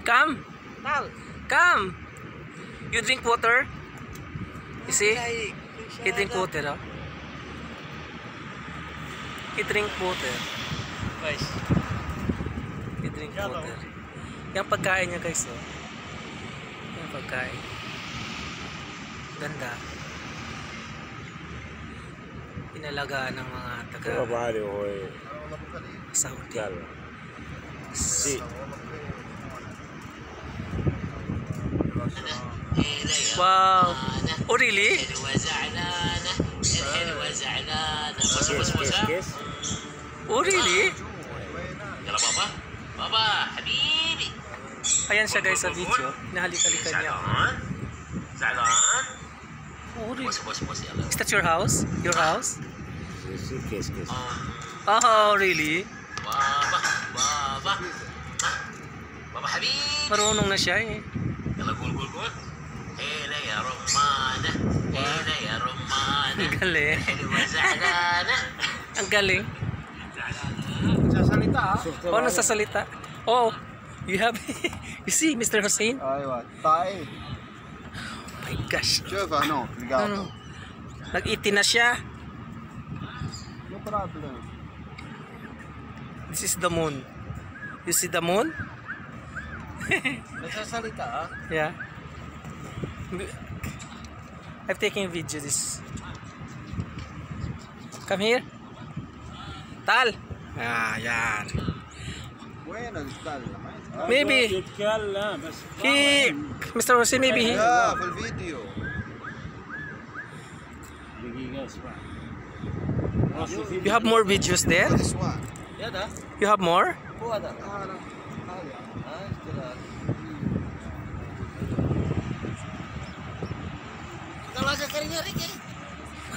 Come. Tal. Come. You drink water? You see? He drink water, oh. He drink water. Guys. He drink water. Yung pagkain niya, guys, oh. Yung pagkain. Ganda. Inalagaan ng mga taga Saudi. Wow. Oh, really? Oh, really? Ayan siya, guys, sa video. Nahalik-halikan niya. Oh, really? Is that your house? Your house? Oh, really? Marunong na siya eh. Ang galing. Ang galing. Nagsasalita ha? Oh, nagsasalita. Oh, you have... You see, Mr. Hussein? ايوه طايف Oh my gosh. شوف هناك Ano? Nag-itin na siya. no problem. This is the moon. You see the moon? Nagsasalita ha? Yeah. I've taken video this. Come here. Tal. Ah, yan. وين نتكلم؟ Maybe يتكلم بس he, Mr. Hussein, maybe he. لا في الفيديو. دقيقة اسمع. You have more videos there? This one. Yan ha? You have more? Oo ada. Talaga ka rin Rick eh.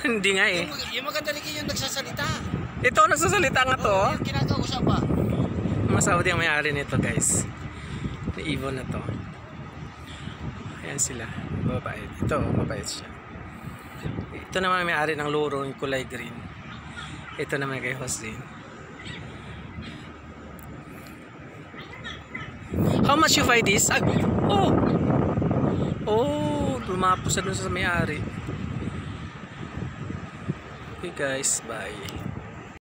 Hindi nga eh. Yung maganda rin yung nagsasalita. Ito, nagsasalita nga to. Yung kinakausap pa. Mga Saudi ang may-ari nito, guys. Na-Evo na to. Ayan sila. Mababait. Ito, mabait siya. Ito naman may-ari ng loro, yung kulay green. Ito naman kay Hussein. How much you buy this? Ay, oh! Oh, lumapos na dun sa may-ari. Okay guys, bye.